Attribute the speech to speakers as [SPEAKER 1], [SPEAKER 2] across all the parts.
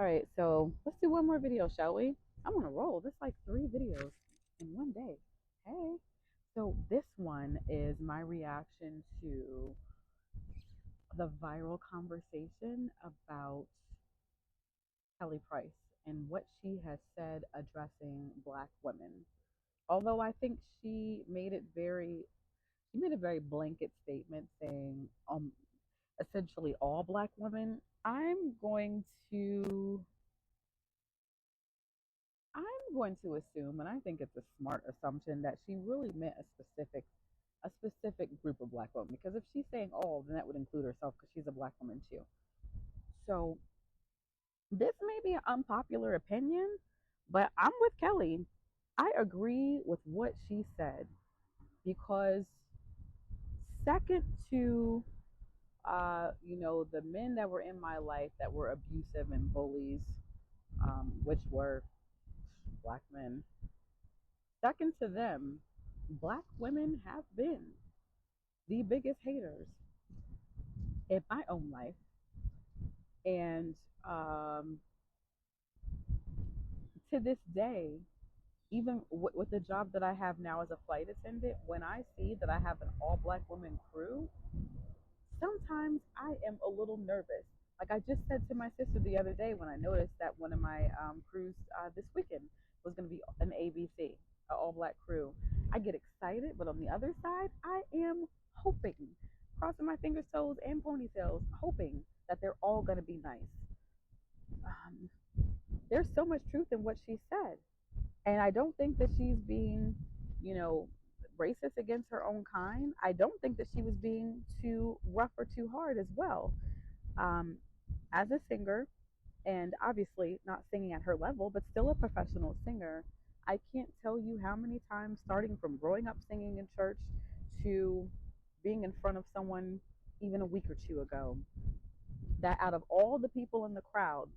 [SPEAKER 1] All right, so let's do one more video, shall we? I'm on a roll. This is like 3 videos in one day. Hey. So this one is my reaction to the viral conversation about Kelly Price and what she has said addressing Black women. Although I think she made a very blanket statement saying essentially all Black women. I'm going to assume, and I think it's a smart assumption, that she really meant a specific group of Black women. Because if she's saying all, then that would include herself, because she's a Black woman too. So this may be an unpopular opinion, but I'm with Kelly. I agree with what she said, because second to the men that were in my life that were abusive and bullies, which were Black men. Second to them, Black women have been the biggest haters in my own life. And to this day, even with the job that I have now as a flight attendant, when I see that I have an all Black woman crew, sometimes I am a little nervous. Like I just said to my sister the other day when I noticed that one of my crews this weekend was going to be an ABC, an all Black crew. I get excited, but on the other side, I am hoping, crossing my fingers, toes, and ponytails, hoping that they're all going to be nice. Um, there's so much truth in what she said. And I don't think that she's being, you know, racist against her own kind. I don't think that she was being too rough or too hard as well. Um, as a singer, and obviously not singing at her level, but still a professional singer, I can't tell you how many times, starting from growing up singing in church to being in front of someone even a week or two ago, that out of all the people in the crowd,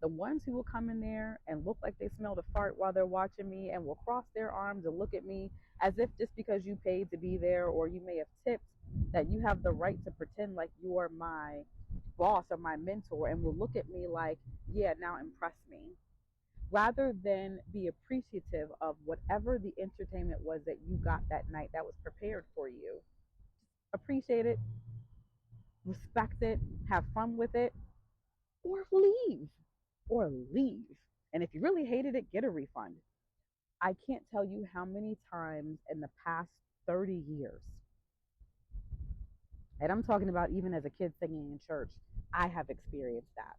[SPEAKER 1] the ones who will come in there and look like they smelled a fart while they're watching me and will cross their arms and look at me as if just because you paid to be there or you may have tipped, that you have the right to pretend like you're my boss or my mentor and will look at me like, yeah, now impress me, rather than be appreciative of whatever the entertainment was that you got that night that was prepared for you. Appreciate it, respect it, have fun with it, or leave. Or leave. And if you really hated it, get a refund. I can't tell you how many times in the past 30 years, and I'm talking about even as a kid singing in church, I have experienced that.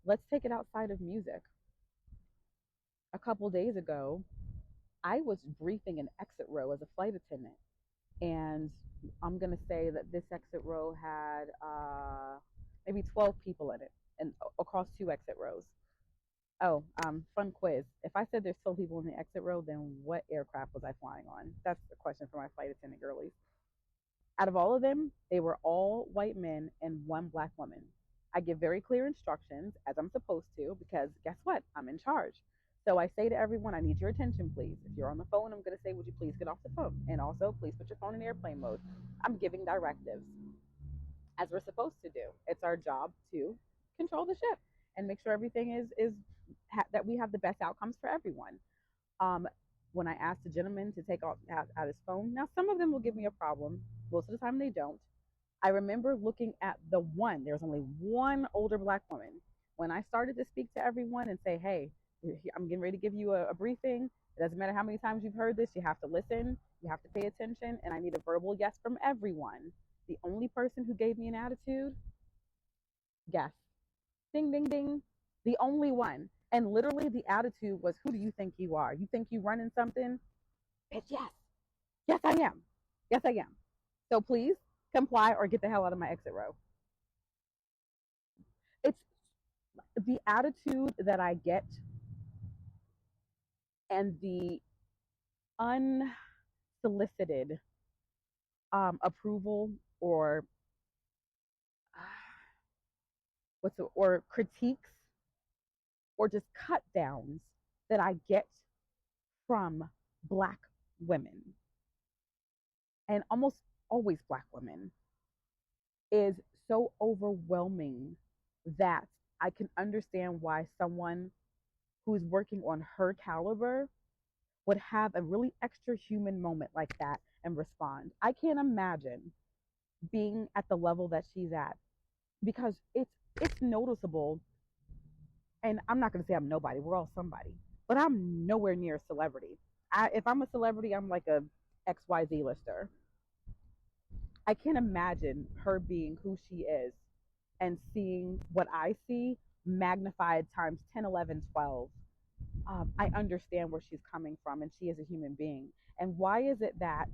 [SPEAKER 1] Let's take it outside of music. A couple days ago, I was briefing an exit row as a flight attendant. And I'm going to say that this exit row had maybe 12 people in it and across 2 exit rows. Oh, fun quiz. If I said there's 12 people in the exit row, then what aircraft was I flying on? That's the question for my flight attendant girlies. Out of all of them, they were all white men and one Black woman. I give very clear instructions, as I'm supposed to, because guess what? I'm in charge. So I say to everyone, I need your attention, please. If you're on the phone, I'm going to say, would you please get off the phone? And also, please put your phone in airplane mode. I'm giving directives, as we're supposed to do. It's our job to control the ship and make sure everything is that we have the best outcomes for everyone. Um, when I asked the gentleman to take out his phone, now some of them will give me a problem. Most of the time they don't. I remember looking at the one. There was only one older Black woman. When I started to speak to everyone and say, "Hey, I'm getting ready to give you a briefing. It doesn't matter how many times you've heard this. You have to listen. You have to pay attention, and I need a verbal yes from everyone." The only person who gave me an attitude, guess. Ding, ding, ding. The only one. And literally the attitude was, who do you think you are? You think you running something? Bitch, yes. Yes, I am. Yes, I am. So please comply or get the hell out of my exit row. It's the attitude that I get and the unsolicited approval or or critiques or just cut downs that I get from Black women, and almost always Black women, is so overwhelming that I can understand why someone who's working on her caliber would have a really extra human moment like that and respond. I can't imagine being at the level that she's at because it's noticeable. And I'm not going to say I'm nobody. We're all somebody, but I'm nowhere near a celebrity. If I'm a celebrity, I'm like a XYZ lister. I can't imagine her being who she is and seeing what I see magnified times 10, 11, 12. I understand where she's coming from, and she is a human being. And why is it that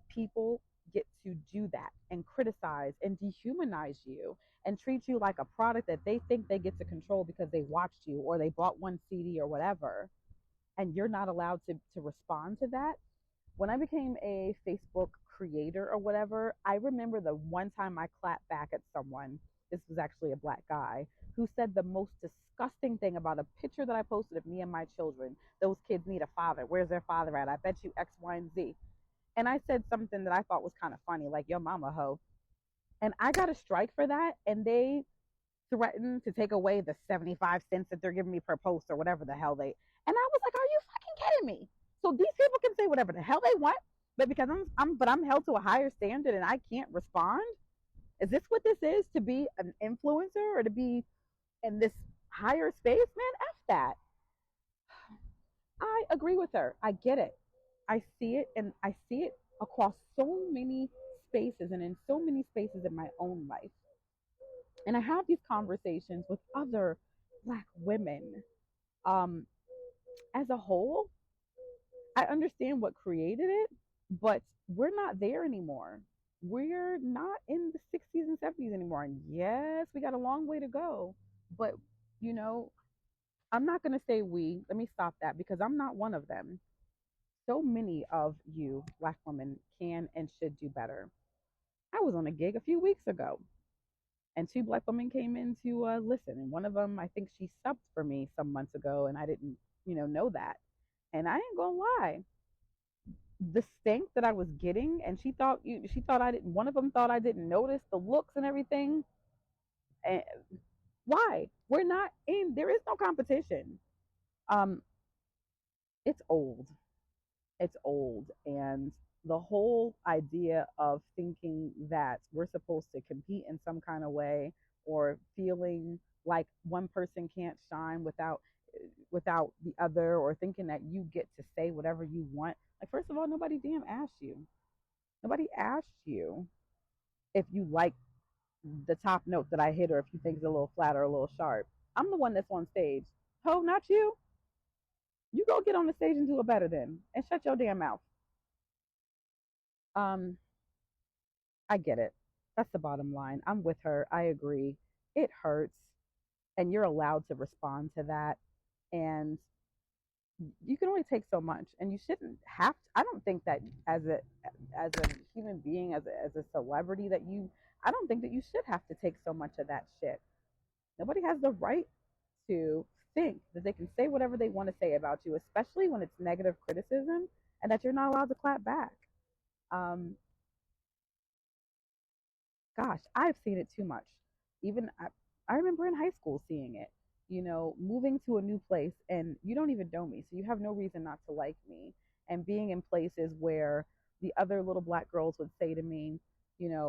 [SPEAKER 1] people get to do that and criticize and dehumanize you and treat you like a product that they think they get to control because they watched you or they bought one CD or whatever, and you're not allowed to respond to that? When I became a Facebook creator or whatever, I remember the one time I clapped back at someone. This was actually a black guy who said the most disgusting thing about a picture that I posted of me and my children. Those kids need a father. Where's their father at? I bet you X, Y, and Z. And I said something that I thought was kind of funny, like, yo, mama ho. And I got a strike for that. And they threatened to take away the 75 cents that they're giving me per post or whatever the hell they. And I was like, are you fucking kidding me? So these people can say whatever the hell they want, but because I'm held to a higher standard and I can't respond. Is this what this is, to be an influencer or to be in this higher space? Man, F that. I agree with her. I get it. I see it, and I see it across so many spaces and in so many spaces in my own life. And I have these conversations with other black women. Um, as a whole, I understand what created it, but we're not there anymore. We're not in the 60s and 70s anymore. And yes, we got a long way to go. But, you know, I'm not going to say we. Let me stop that because I'm not one of them. So many of you, black women, can and should do better. I was on a gig a few weeks ago, and two black women came in to listen. And one of them, I think she subbed for me some months ago, and I didn't, know that. And I ain't gonna lie, the stink that I was getting, and she thought I didn't. One of them thought I didn't notice the looks and everything. And why? We're not in. There is no competition. Um, it's old. It's old, and the whole idea of thinking that we're supposed to compete in some kind of way, or feeling like one person can't shine without the other, or thinking that you get to say whatever you want. Like, first of all, nobody damn asked you. Nobody asked you if you like the top note that I hit, or if you think it's a little flat or a little sharp. I'm the one that's on stage. Ho, not you. You go get on the stage and do it better then, and shut your damn mouth. Um, I get it. That's the bottom line. I'm with her. I agree. It hurts, and you're allowed to respond to that. And you can only take so much, and you shouldn't have to. I don't think that as a human being, as a celebrity, that you. I don't think that you should have to take so much of that shit. Nobody has the right to think that they can say whatever they want to say about you, especially when it's negative criticism, and that you're not allowed to clap back. Um, Gosh, I've seen it too much. Even I remember in high school seeing it, moving to a new place and you don't even know me, so you have no reason not to like me. And being in places where the other little black girls would say to me,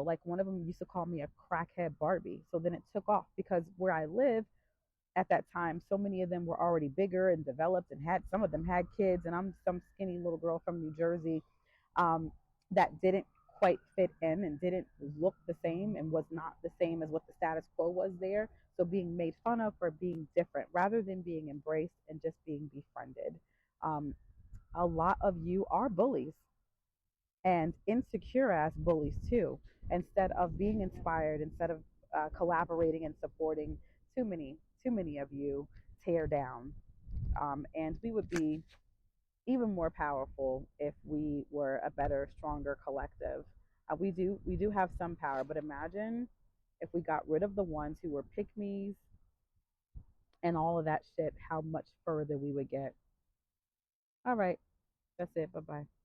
[SPEAKER 1] like one of them used to call me a crackhead Barbie. So then it took off because where I live at that time, so many of them were already bigger and developed and had some of them had kids, and I'm some skinny little girl from New Jersey um, that didn't quite fit in and didn't look the same and was not the same as what the status quo was there. So being made fun of for being different rather than being embraced and just being befriended. Um, a lot of you are bullies and insecure ass bullies too. Instead of being inspired, instead of collaborating and supporting, too many of you tear down. And we would be even more powerful if we were a better, stronger collective. We do have some power, but imagine if we got rid of the ones who were pick me's and all of that shit, how much further we would get. All right, that's it. Bye bye.